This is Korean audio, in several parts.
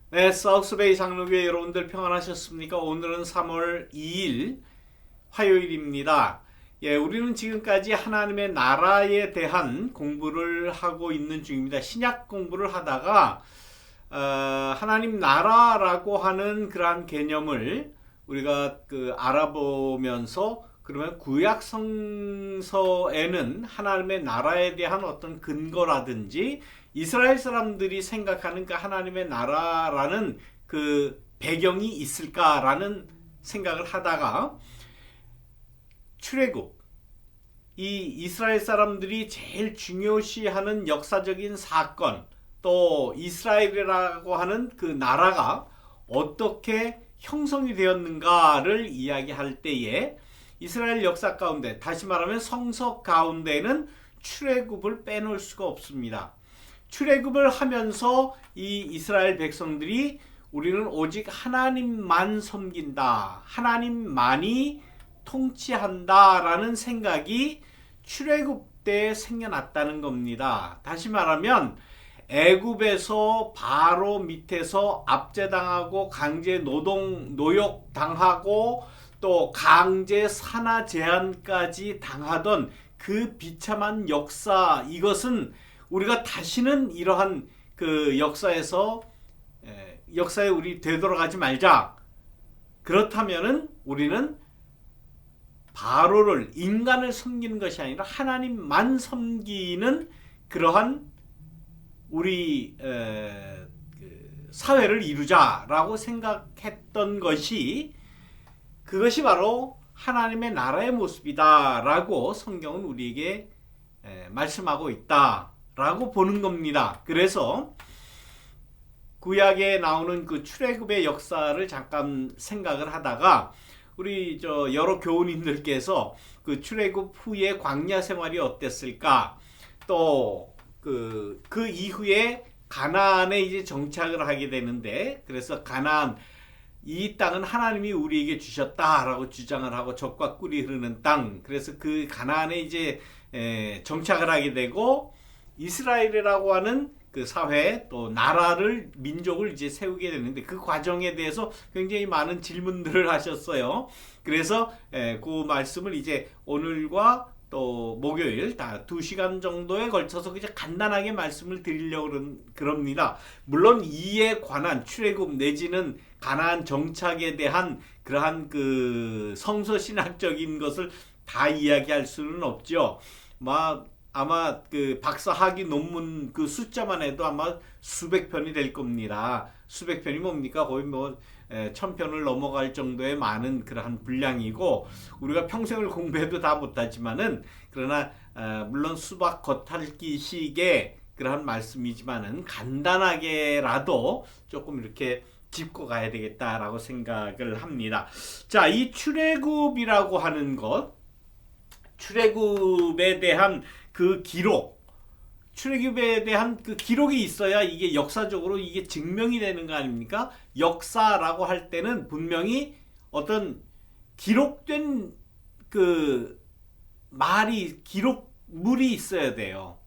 네, 사우스베이 장로교회 여러분들 평안하셨습니까? 오늘은 3월 2일 화요일입니다. 예, 우리는 지금까지 하나님의 나라에 대한 공부를 하고 있는 중입니다. 신약 공부를 하다가 하나님 나라라고 하는 그러한 개념을 우리가 알아보면서 그러면 구약 성서에는 하나님의 나라에 대한 어떤 근거라든지 이스라엘 사람들이 생각하는 그 하나님의 나라라는 그 배경이 있을까라는 생각을 하다가 출애굽, 이 이스라엘 사람들이 제일 중요시하는 역사적인 사건, 또 이스라엘이라고 하는 그 나라가 어떻게 형성이 되었는가를 이야기할 때에 이스라엘 역사 가운데, 다시 말하면 성서 가운데는 출애굽을 빼놓을 수가 없습니다. 출애굽을 하면서 이 이스라엘 백성들이 우리는 오직 하나님만 섬긴다, 하나님만이 통치한다라는 생각이 출애굽 때 생겨났다는 겁니다. 다시 말하면 애굽에서 바로 밑에서 압제당하고 강제 노동 노역 당하고 또 강제 산하 제한까지 당하던 그 비참한 역사, 이것은 우리가 다시는 이러한 그 역사에 우리 되돌아가지 말자. 그렇다면은 우리는 바로를, 인간을 섬기는 것이 아니라 하나님만 섬기는 그러한 우리 사회를 이루자라고 생각했던 것이, 그것이 바로 하나님의 나라의 모습이다라고 성경은 우리에게 말씀하고 있다라고 보는 겁니다. 그래서 구약에 나오는 그 출애굽의 역사를 잠깐 생각을 하다가 우리 여러 교우님들께서 그 출애굽 후에 광야 생활이 어땠을까, 또 그 이후에 가나안에 이제 정착을 하게 되는데, 그래서 가나안, 이 땅은 하나님이 우리에게 주셨다라고 주장을 하고 젖과 꿀이 흐르는 땅, 그래서 그 가나안에 이제 정착을 하게 되고 이스라엘이라고 하는 그 사회, 또 나라를, 민족을 이제 세우게 되는데, 그 과정에 대해서 굉장히 많은 질문들을 하셨어요. 그래서 그 말씀을 이제 오늘과 또 목요일 다 2시간 정도에 걸쳐서 그냥 간단하게 말씀을 드리려고 그럽니다. 물론 이에 관한 출애굽 내지는 가나안 정착에 대한 그러한 그 성서신학적인 것을 다 이야기할 수는 없죠. 아마 그 박사 학위 논문 그 숫자만 해도 아마 수백 편이 될 겁니다. 수백 편이 뭡니까? 거의 1000편을 넘어갈 정도의 많은 그러한 분량이고, 우리가 평생을 공부해도 다 못하지만은, 그러나 물론 수박 겉핥기식의 그러한 말씀이지만은 간단하게라도 조금 이렇게 짚고 가야 되겠다라고 생각을 합니다. 자, 이 출애굽이라고 하는 것, 출애굽에 대한 그 기록, 출애굽에 대한 그 기록이 있어야 이게 역사적으로 이게 증명이 되는 거 아닙니까? 역사라고 할 때는 분명히 어떤 기록된 그 기록물이 있어야 돼요.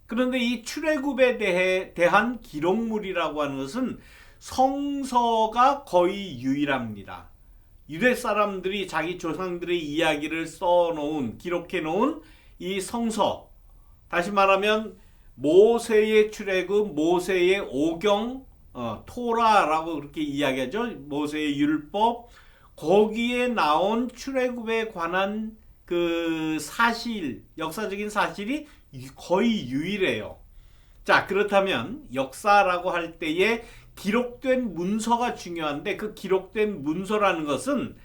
그런데 이 출애굽에 대한 기록물이라고 하는 것은 성서가 거의 유일합니다. 유대 사람들이 자기 조상들의 이야기를 써놓은, 기록해놓은 이 성서, 다시 말하면 모세의 출애굽, 모세의 오경, 토라라고 그렇게 이야기하죠. 모세의 율법, 거기에 나온 출애굽에 관한 그 사실, 역사적인 사실이 거의 유일해요. 자, 그렇다면 역사라고 할 때에 기록된 문서가 중요한데, 그 기록된 문서라는 것은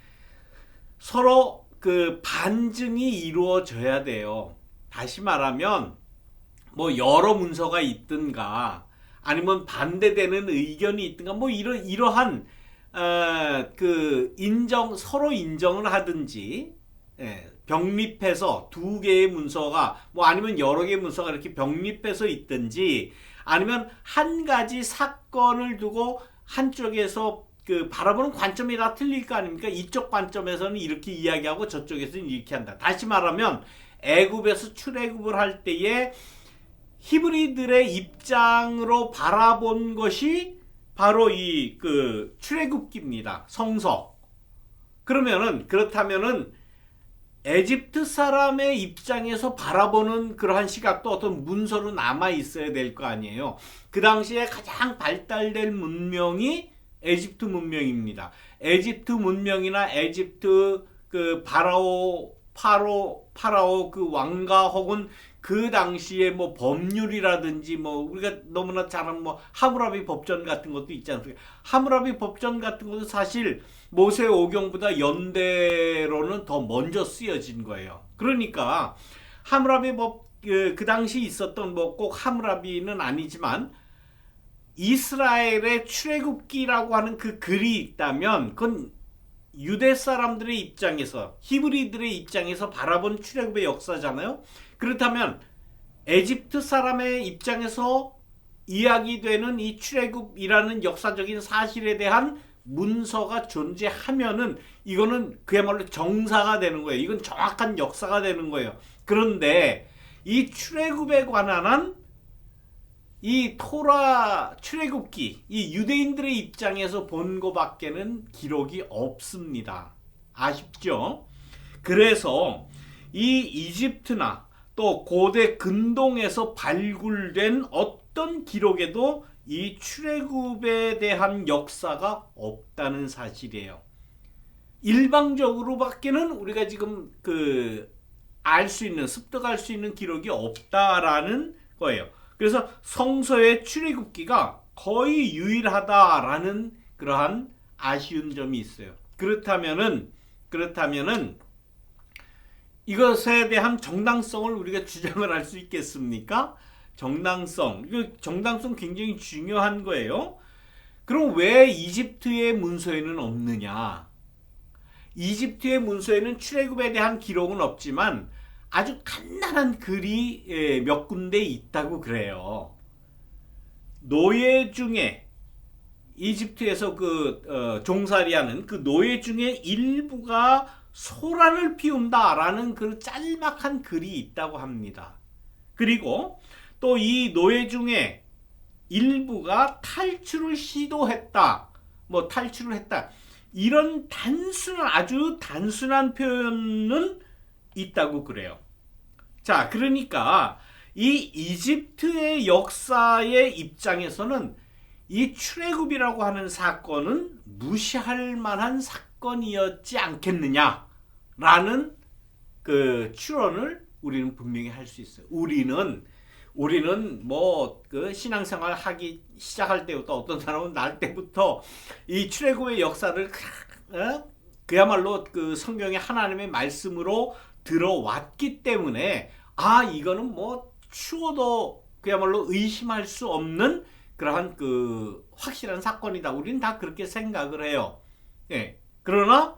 서로 그 반증이 이루어져야 돼요. 다시 말하면 여러 문서가 있든가 아니면 반대되는 의견이 있든가 이러한 그 서로 인정을 하든지, 병립해서 두 개의 문서가 아니면 여러 개의 문서가 이렇게 병립해서 있든지, 아니면 한 가지 사건을 두고 한쪽에서 그 바라보는 관점이 다 틀릴 거 아닙니까? 이쪽 관점에서는 이렇게 이야기하고 저쪽에서는 이렇게 한다. 다시 말하면 애굽에서 출애굽을 할 때에 히브리들의 입장으로 바라본 것이 바로 이 그 출애굽기입니다. 성서. 그렇다면은 에집트 사람의 입장에서 바라보는 그러한 시각도 어떤 문서로 남아 있어야 될 거 아니에요. 그 당시에 가장 발달된 문명이 에집트 문명입니다. 에집트 문명이나 에집트 그 파라오 그 왕가 혹은 그 당시에 뭐 법률이라든지 뭐 우리가 너무나 잘 아는 뭐 하무라비 법전 같은 것도 있지 않습니까? 하무라비 법전 같은 것도 사실 모세오경보다 연대로는 더 먼저 쓰여진 거예요. 그러니까 하무라비 그 당시 있었던 뭐 꼭 하무라비는 아니지만 이스라엘의 출애굽기라고 하는 그 글이 있다면 그건 유대 사람들의 입장에서 히브리들의 입장에서 바라본 출애굽의 역사잖아요. 그렇다면 에집트 사람의 입장에서 이야기되는 이 출애굽이라는 역사적인 사실에 대한 문서가 존재하면은 이거는 그야말로 정사가 되는 거예요. 이건 정확한 역사가 되는 거예요. 그런데 이 출애굽에 관한 이 토라 출애굽기 이 유대인들의 입장에서 본 것밖에는 기록이 없습니다. 아쉽죠? 그래서 이 이집트나 또 고대 근동에서 발굴된 어떤 기록에도 이 출애굽에 대한 역사가 없다는 사실이에요. 일방적으로밖에는 우리가 지금 알 수 있는 습득할 수 있는 기록이 없다라는 거예요. 그래서 성서의 출애굽기가 거의 유일하다라는 그러한 아쉬운 점이 있어요. 그렇다면은 이것에 대한 정당성을 우리가 주장을 할 수 있겠습니까? 정당성 굉장히 중요한 거예요. 그럼 왜 이집트의 문서에는 없느냐? 이집트의 문서에는 출애굽에 대한 기록은 없지만 아주 간단한 글이 몇 군데 있다고 그래요. 노예 중에 이집트에서 종살이하는 그 노예 중에 일부가 소란을 피운다라는 그 짤막한 글이 있다고 합니다. 그리고 또 이 노예 중에 일부가 탈출을 시도했다. 탈출을 했다. 이런 아주 단순한 표현은 있다고 그래요. 자, 그러니까 이 이집트의 역사의 입장에서는 이 출애굽이라고 하는 사건은 무시할 만한 사건이었지 않겠느냐라는 그 추론을 우리는 분명히 할 수 있어요. 우리는 신앙생활 하기 시작할 때부터 어떤 사람은 날 때부터 이 출애굽의 역사를 그야말로 그 성경의 하나님의 말씀으로 들어왔기 때문에 이거는 추워도 그야말로 의심할 수 없는 그러한 그 확실한 사건이다. 우리는 다 그렇게 생각을 해요. 예. 그러나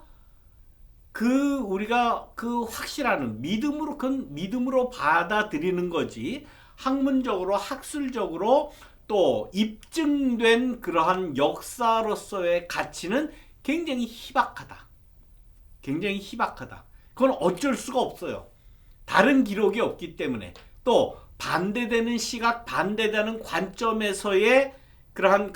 우리가 확실한 믿음으로 받아들이는 거지. 학문적으로 학술적으로 또 입증된 그러한 역사로서의 가치는 굉장히 희박하다. 그건 어쩔 수가 없어요. 다른 기록이 없기 때문에 또 반대되는 시각, 반대되는 관점에서의 그러한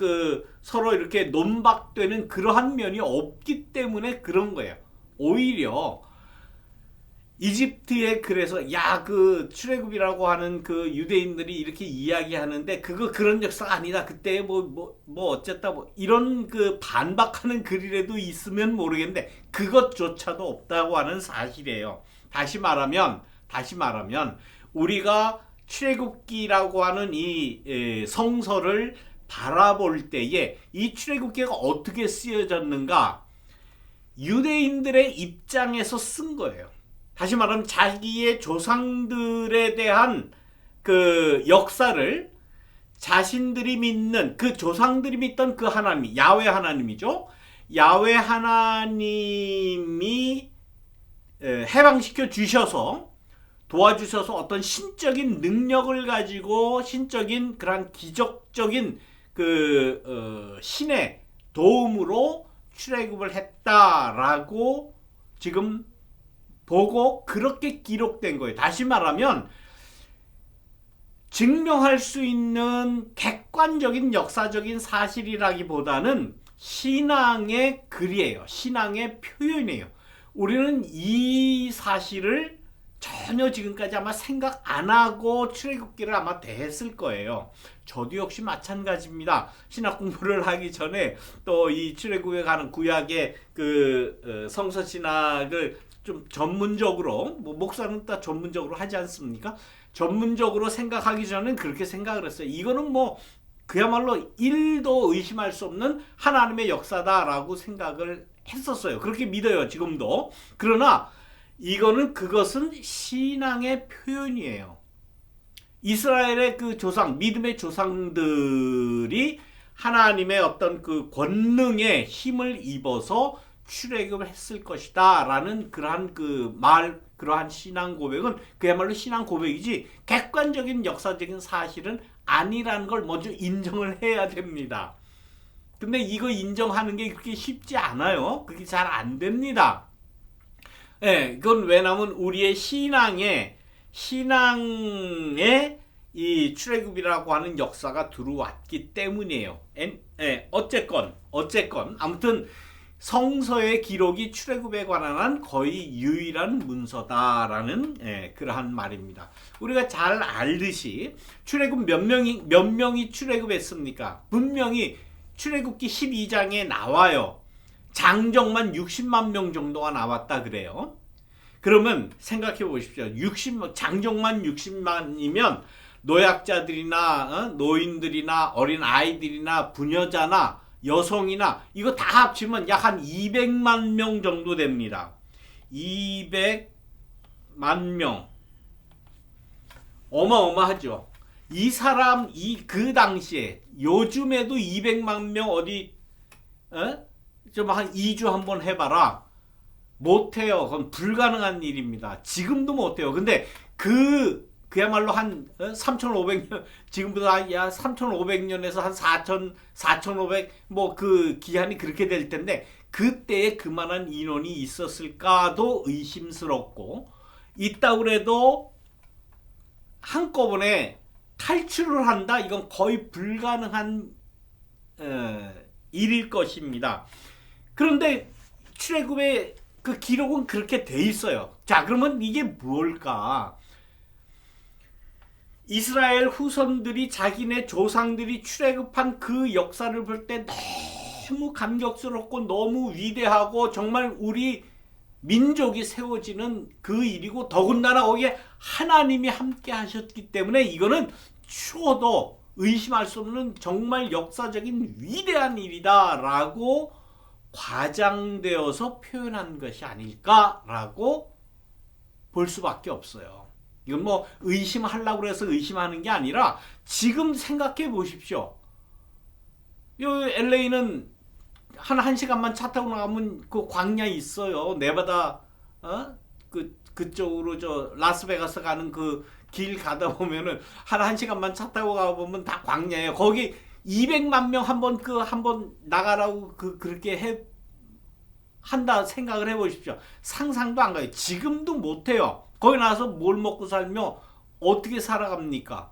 서로 이렇게 논박되는 그러한 면이 없기 때문에 그런 거예요. 오히려 이집트에 그래서 출애굽이라고 하는 그 유대인들이 이렇게 이야기하는데 그런 역사가 아니다. 그때 어쨌다 이런 반박하는 글이라도 있으면 모르겠는데 그것조차도 없다고 하는 사실이에요. 다시 말하면 우리가 출애굽기라고 하는 이 성서를 바라볼 때에 이 출애굽기가 어떻게 쓰여졌는가? 유대인들의 입장에서 쓴 거예요. 다시 말하면 자기의 조상들에 대한 그 역사를 자신들이 믿는 조상들이 믿던 그 하나님, 야훼 하나님이죠. 야훼 하나님이 해방시켜 주셔서 도와주셔서 어떤 신적인 능력을 가지고 신적인 그런 기적적인 신의 도움으로 출애굽을 했다라고 지금 보고 그렇게 기록된 거예요. 다시 말하면 증명할 수 있는 객관적인 역사적인 사실이라기보다는 신앙의 글이에요. 신앙의 표현이에요. 우리는 이 사실을 전혀 지금까지 아마 생각 안 하고 출애굽기를 아마 대했을 거예요. 저도 역시 마찬가지입니다. 신학 공부를 하기 전에 또 이 출애굽에 가는 구약의 그 성서 신학을 좀 전문적으로, 뭐 목사는 다 전문적으로 하지 않습니까? 전문적으로 생각하기 전엔 그렇게 생각을 했어요. 이거는 뭐 그야말로 1도 의심할 수 없는 하나님의 역사다라고 생각을 했었어요. 그렇게 믿어요, 지금도. 그러나 이거는 그것은 신앙의 표현이에요. 이스라엘의 그 조상, 믿음의 조상들이 하나님의 어떤 그 권능에 힘을 입어서 출애굽을 했을 것이다 라는 그러한 그러한 신앙 고백은 그야말로 신앙 고백이지 객관적인 역사적인 사실은 아니라는 걸 먼저 인정을 해야 됩니다. 근데 이거 인정하는 게 그렇게 쉽지 않아요. 그게 잘 안 됩니다. 예, 그건 왜냐면 우리의 신앙에 이 출애굽이라고 하는 역사가 들어왔기 때문이에요. 어쨌건 아무튼 성서의 기록이 출애굽에 관한 거의 유일한 문서다라는 그러한 말입니다. 우리가 잘 알듯이 출애굽 몇 명이 출애굽했습니까? 분명히 출애굽기 12장에 나와요. 장정만 60만 명 정도가 나왔다 그래요. 그러면 생각해 보십시오. 장정만 60만이면 노약자들이나 노인들이나 어린 아이들이나 부녀자나 여성이나 이거 다 합치면 약 한 200만 명 정도 됩니다. 200만 명. 어마어마하죠. 이 사람 그 당시에 요즘에도 200만 명 어디 좀 한 2주 한번 해봐라. 못해요. 그건 불가능한 일입니다. 지금도 못해요. 근데 그야말로 한 3,500년, 지금부터 한 3,500년에서 한 4,500, 뭐 그 기한이 그렇게 될 텐데, 그때에 그만한 인원이 있었을까도 의심스럽고, 있다고 해도 한꺼번에 탈출을 한다? 이건 거의 불가능한 일일 것입니다. 그런데 출애굽의 그 기록은 그렇게 돼 있어요. 자, 그러면 이게 뭘까? 이스라엘 후손들이 자기네 조상들이 출애굽한 그 역사를 볼 때 너무 감격스럽고 너무 위대하고 정말 우리 민족이 세워지는 그 일이고 더군다나 거기에 하나님이 함께 하셨기 때문에 이거는 추워도 의심할 수 없는 정말 역사적인 위대한 일이다라고 과장되어서 표현한 것이 아닐까라고 볼 수밖에 없어요. 이건 뭐 의심하려고 해서 의심하는 게 아니라 지금 생각해 보십시오. 요 LA는 한 1시간만 차 타고 나가면 그 광야 있어요. 네바다 그쪽으로 저 라스베가스 가는 그 길 가다 보면은 한 1시간만 차 타고 가 보면 다 광야예요. 거기 200만 명 한번 나가라고 그렇게 한다 생각을 해 보십시오. 상상도 안 가요. 지금도 못 해요. 거기 나와서 뭘 먹고 살며 어떻게 살아갑니까?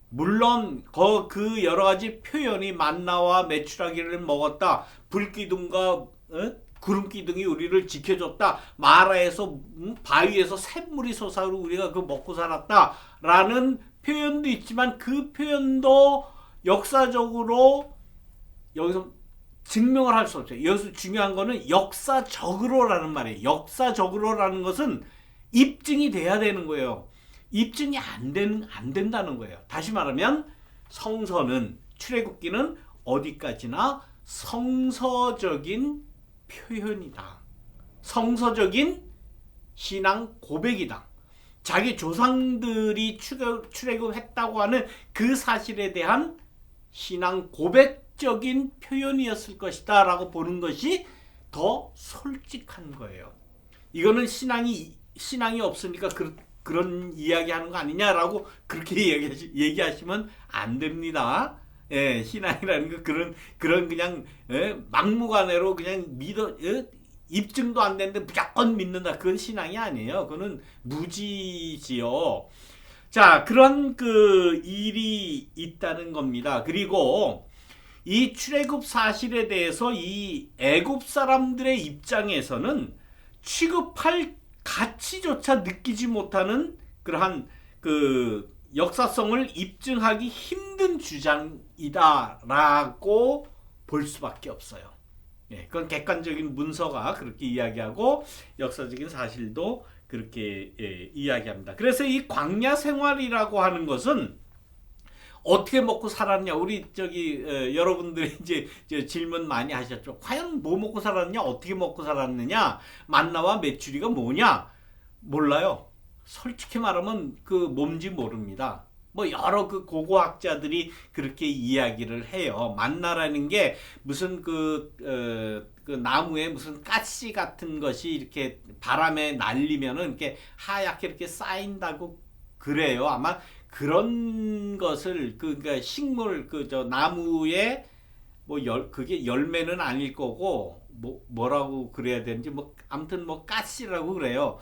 물론 그 여러 가지 표현이 만나와 메추라기를 먹었다. 불기둥과 구름기둥이 우리를 지켜줬다. 마라에서 바위에서 샘물이 솟아오르고 우리가 그 먹고 살았다. 라는 표현도 있지만 그 표현도 역사적으로 여기서 증명을 할 수 없어요. 여기서 중요한 거는 역사적으로라는 말이에요. 역사적으로라는 것은 입증이 돼야 되는 거예요. 입증이 안 된다는 거예요. 다시 말하면 성서는 출애굽기는 어디까지나 성서적인 표현이다. 성서적인 신앙 고백이다. 자기 조상들이 출애굽했다고 하는 그 사실에 대한 신앙 고백적인 표현이었을 것이다 라고 보는 것이 더 솔직한 거예요. 이거는 신앙이 없으니까 그런 이야기하는 거 아니냐라고 그렇게 얘기하시면 안 됩니다. 예, 신앙이라는 거 그런 그냥 막무가내로 그냥 입증도 안 되는데 무조건 믿는다. 그건 신앙이 아니에요. 그거는 무지지요. 자, 그런 그 일이 있다는 겁니다. 그리고 이 출애굽 사실에 대해서 이 애굽 사람들의 입장에서는 취급할 가치조차 느끼지 못하는 그러한 그 역사성을 입증하기 힘든 주장이다라고 볼 수밖에 없어요. 예, 그건 객관적인 문서가 그렇게 이야기하고 역사적인 사실도 그렇게 이야기합니다. 그래서 이 광야 생활이라고 하는 것은 어떻게 먹고 살았냐? 우리 여러분들이 이제 질문 많이 하셨죠. 과연 뭐 먹고 살았냐? 어떻게 먹고 살았느냐? 만나와 메추리가 뭐냐? 몰라요. 솔직히 말하면 그 뭔지 모릅니다. 뭐 여러 그 고고학자들이 그렇게 이야기를 해요. 만나라는 게 무슨 그 나무에 무슨 가시 같은 것이 이렇게 바람에 날리면은 이렇게 하얗게 이렇게 쌓인다고 그래요. 아마 그런 것을 그러니까 식물 나무에 그게 열매는 아닐 거고 뭐라고 그래야 되는지 아무튼 가시라고 그래요.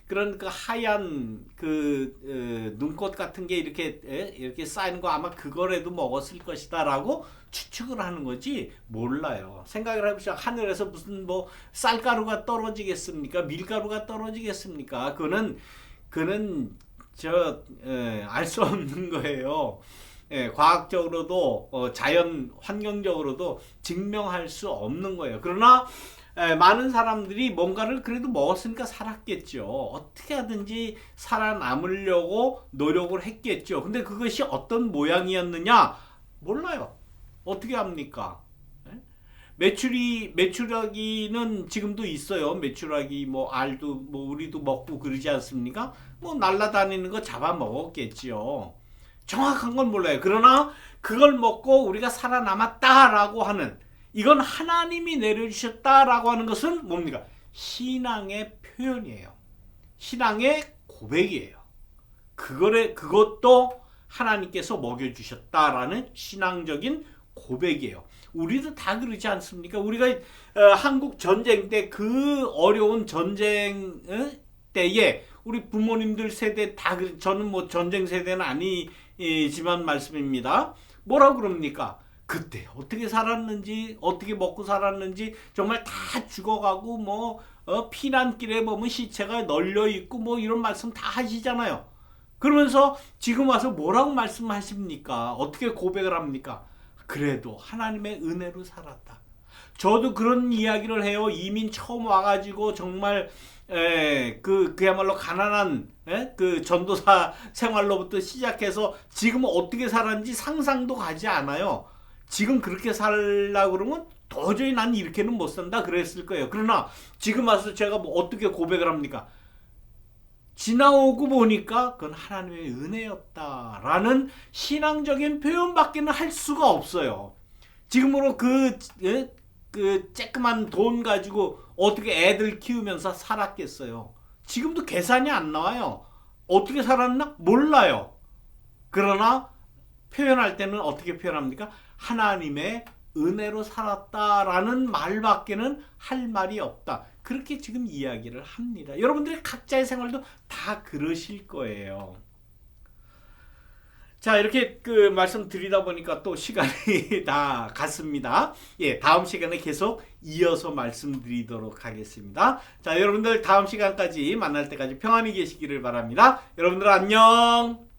그런 그 하얀 눈꽃 같은 게 이렇게 쌓이는 거 아마 그거라도 먹었을 것이다라고 추측을 하는 거지 몰라요. 생각을 해보시죠. 하늘에서 무슨 쌀가루가 떨어지겠습니까? 밀가루가 떨어지겠습니까? 그는 알 수 없는 거예요. 과학적으로도 자연 환경적으로도 증명할 수 없는 거예요. 그러나 많은 사람들이 뭔가를 그래도 먹었으니까 살았겠죠. 어떻게 하든지 살아남으려고 노력을 했겠죠. 근데 그것이 어떤 모양이었느냐? 몰라요. 어떻게 합니까? 메추라기는 지금도 있어요. 메추라기 알도 우리도 먹고 그러지 않습니까? 날아다니는 거 잡아 먹었겠지요. 정확한 건 몰라요. 그러나 그걸 먹고 우리가 살아남았다라고 하는 이건 하나님이 내려주셨다라고 하는 것은 뭡니까? 신앙의 표현이에요. 신앙의 고백이에요. 그것도 하나님께서 먹여주셨다라는 신앙적인 고백이에요. 우리도 다 그러지 않습니까? 우리가 한국 전쟁 때 그 어려운 전쟁 때에 우리 부모님들 세대 다 저는 전쟁 세대는 아니지만 말씀입니다. 뭐라고 그럽니까? 그때 어떻게 살았는지 어떻게 먹고 살았는지 정말 다 죽어가고 피난길에 보면 시체가 널려 있고 이런 말씀 다 하시잖아요. 그러면서 지금 와서 뭐라고 말씀하십니까? 어떻게 고백을 합니까? 그래도 하나님의 은혜로 살았다. 저도 그런 이야기를 해요. 이민 처음 와가지고 정말 그야말로 가난한 그 전도사 생활로부터 시작해서 지금 어떻게 살았는지 상상도 가지 않아요. 지금 그렇게 살려고 그러면 도저히 난 이렇게는 못 산다 그랬을 거예요. 그러나 지금 와서 제가 어떻게 고백을 합니까? 지나오고 보니까 그건 하나님의 은혜였다라는 신앙적인 표현밖에는 할 수가 없어요. 지금으로 그 쬐끄만 돈 가지고 어떻게 애들 키우면서 살았겠어요. 지금도 계산이 안 나와요. 어떻게 살았나? 몰라요. 그러나 표현할 때는 어떻게 표현합니까? 하나님의 은혜로 살았다라는 말밖에는 할 말이 없다. 그렇게 지금 이야기를 합니다. 여러분들의 각자의 생활도 다 그러실 거예요. 자, 이렇게 말씀 드리다 보니까 또 시간이 다 갔습니다. 예, 다음 시간에 계속 이어서 말씀드리도록 하겠습니다. 자, 여러분들 다음 시간까지 만날 때까지 평안히 계시기를 바랍니다. 여러분들 안녕!